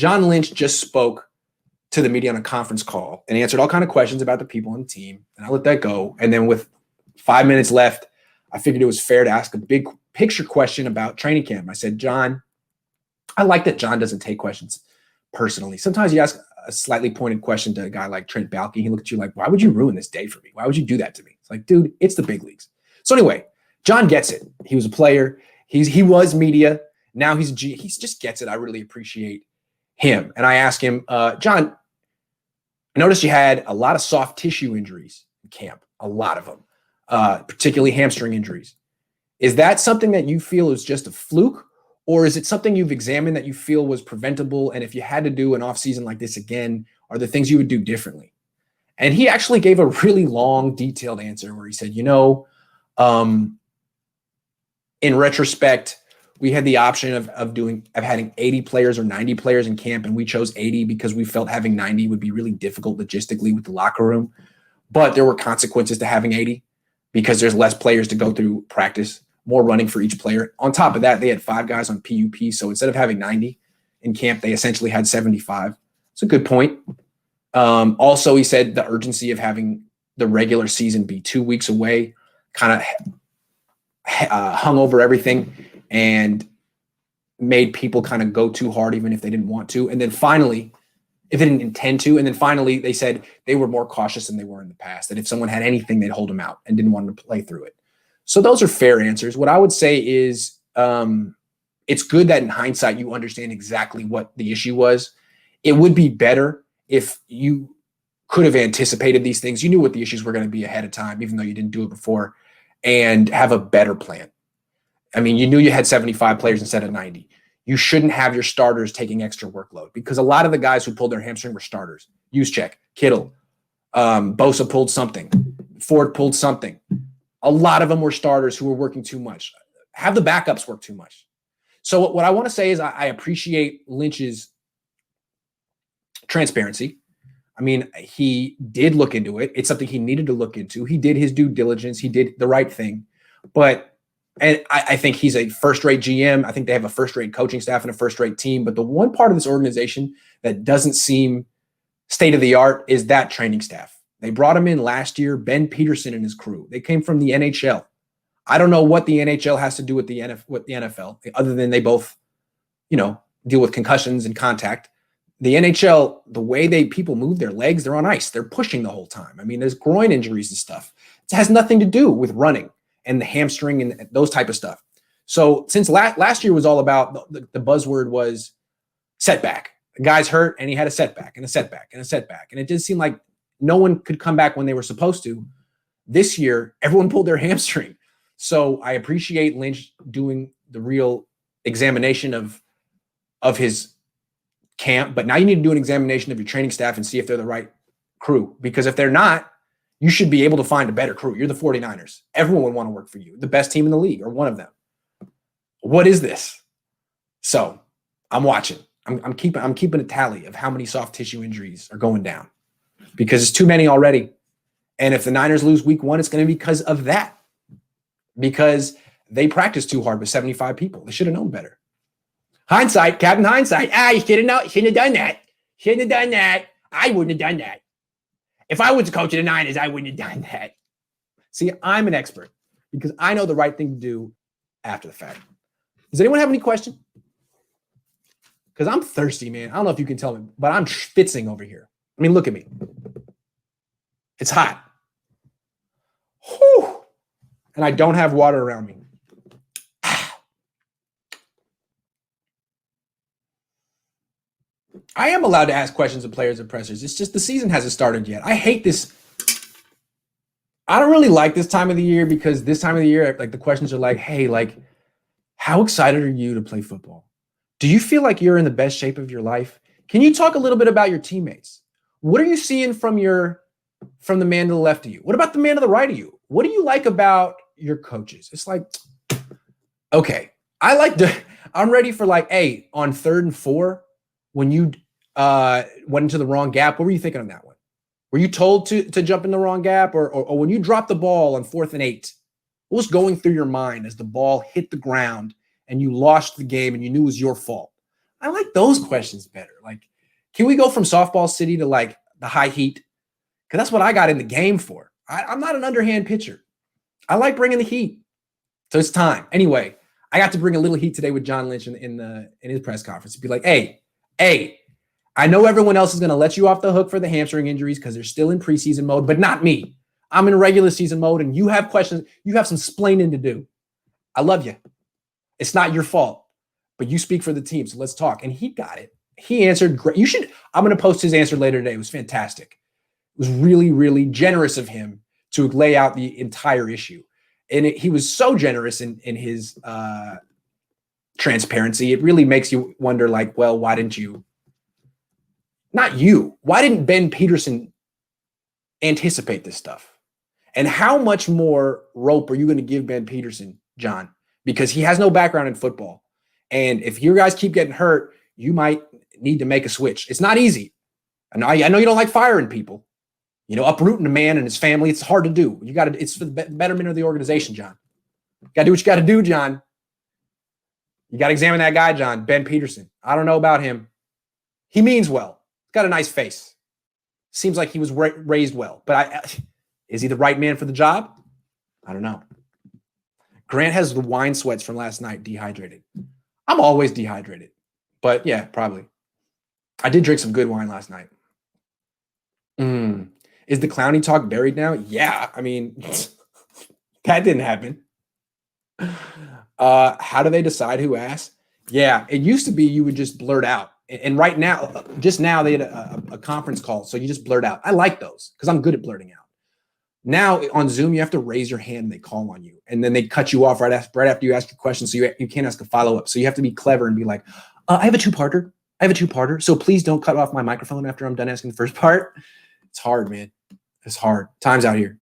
John Lynch just spoke to the media on a conference call and answered all kinds of questions about the people on the team. And I let that go. And then with 5 minutes left, I figured it was fair to ask a big picture question about training camp. I said, John, I like that John doesn't take questions personally. Sometimes you ask a slightly pointed question to a guy like Trent Baalke. He looks at you like, why would you ruin this day for me? Why would you do that to me? It's like, dude, it's the big leagues. So anyway, John gets it. He was a player. He was media. Now he's a G. He just gets it. I really appreciate him. And I asked him, John, I noticed you had a lot of soft tissue injuries in camp, a lot of them, particularly hamstring injuries. Is that something that you feel is just a fluke, or is it something you've examined that you feel was preventable? And if you had to do an offseason like this again, are there things you would do differently? And he actually gave a really long, detailed answer where he said, in retrospect, we had the option of having 80 players or 90 players in camp, and we chose 80 because we felt having 90 would be really difficult logistically with the locker room. But there were consequences to having 80 because there's less players to go through practice, more running for each player. On top of that, they had 5 guys on PUP, so instead of having 90 in camp, they essentially had 75. It's a good point. Also, he said the urgency of having the regular season be 2 weeks away kind of hung over everything and made people kind of go too hard even if they didn't want to. And then finally, if they didn't intend to, and then finally they said they were more cautious than they were in the past, that if someone had anything, they'd hold them out and didn't want them to play through it. So those are fair answers. What I would say is it's good that in hindsight you understand exactly what the issue was. It would be better if you could have anticipated these things. You knew what the issues were going to be ahead of time, even though you didn't do it before, and have a better plan. I mean, you knew you had 75 players instead of 90. You shouldn't have your starters taking extra workload because a lot of the guys who pulled their hamstring were starters. Juszczyk, Kittle, Bosa pulled something. Ford pulled something. A lot of them were starters who were working too much. Have the backups work too much. So what I want to say is I appreciate Lynch's transparency. I mean, he did look into it. It's something he needed to look into. He did his due diligence. He did the right thing. And I think he's a first-rate GM. I think they have a first-rate coaching staff and a first-rate team. But the one part of this organization that doesn't seem state-of-the-art is that training staff. They brought him in last year, Ben Peterson and his crew. They came from the NHL. I don't know what the NHL has to do with the NFL, other than they both, deal with concussions and contact. The NHL, the way people move their legs, they're on ice. They're pushing the whole time. I mean, there's groin injuries and stuff. It has nothing to do with running and the hamstring and those type of stuff. So since last year was all about, the buzzword was setback. The guy's hurt and he had a setback and a setback and a setback. And it did seem like no one could come back when they were supposed to. This year, everyone pulled their hamstring. So I appreciate Lynch doing the real examination of his camp, but now you need to do an examination of your training staff and see if they're the right crew. Because if they're not, you should be able to find a better crew. You're the 49ers. Everyone would want to work for you. The best team in the league or one of them. What is this? So I'm watching. I'm keeping a tally of how many soft tissue injuries are going down because it's too many already. And if the Niners lose week 1, it's going to be because of that. Because they practiced too hard with 75 people. They should have known better. Hindsight, Captain Hindsight. You shouldn't have done that. Shouldn't have done that. I wouldn't have done that. If I was the coach of the Niners, I wouldn't have done that. See, I'm an expert because I know the right thing to do after the fact. Does anyone have any question? Because I'm thirsty, man. I don't know if you can tell me, but I'm schwitzing over here. I mean, look at me. It's hot. Whew. And I don't have water around me. I am allowed to ask questions of players and pressers. It's just the season hasn't started yet. I hate this. I don't really like this time of the year because this time of the year, like the questions are like, hey, like, how excited are you to play football? Do you feel like you're in the best shape of your life? Can you talk a little bit about your teammates? What are you seeing from the man to the left of you? What about the man to the right of you? What do you like about your coaches? It's like, okay, I'm ready for like, hey, on 3rd and 4, when you went into the wrong gap, what were you thinking on that one? Were you told to jump in the wrong gap? Or when you dropped the ball on 4th and 8, what was going through your mind as the ball hit the ground and you lost the game and you knew it was your fault? I like those questions better. Like, can we go from softball city to like the high heat? Because that's what I got in the game for. I'm not an underhand pitcher. I like bringing the heat. So it's time. Anyway, I got to bring a little heat today with John Lynch in his press conference. Be like, hey, I know everyone else is going to let you off the hook for the hamstring injuries because they're still in preseason mode, but not me. I'm in regular season mode, and you have questions. You have some splaining to do. I love you. It's not your fault, but you speak for the team, so let's talk. And he got it. He answered great. I'm going to post his answer later today. It was fantastic. It was really, really generous of him to lay out the entire issue. And he was so generous in his transparency. It really makes you wonder, like, well, why didn't you? Not you. Why didn't Ben Peterson anticipate this stuff? And how much more rope are you going to give Ben Peterson, John? Because he has no background in football. And if your guys keep getting hurt, you might need to make a switch. It's not easy. I know you don't like firing people. You know, uprooting a man and his family, it's hard to do. You got to, it's for the betterment of the organization, John. You got to do what you got to do, John. You got to examine that guy, John, Ben Peterson. I don't know about him. He means well. He's got a nice face. Seems like he was raised well. But is he the right man for the job? I don't know. Grant has the wine sweats from last night, dehydrated. I'm always dehydrated. But yeah, probably. I did drink some good wine last night. Is the Clowney talk buried now? Yeah. I mean, that didn't happen. How do they decide who asks? Yeah, it used to be you would just blurt out. And right now, just now they had a conference call. So you just blurt out. I like those because I'm good at blurting out. Now on Zoom, you have to raise your hand and they call on you. And then they cut you off right after you ask your question. So you can't ask a follow-up. So you have to be clever and be like, I have a two-parter. So please don't cut off my microphone after I'm done asking the first part. It's hard, man. It's hard. Time's out here.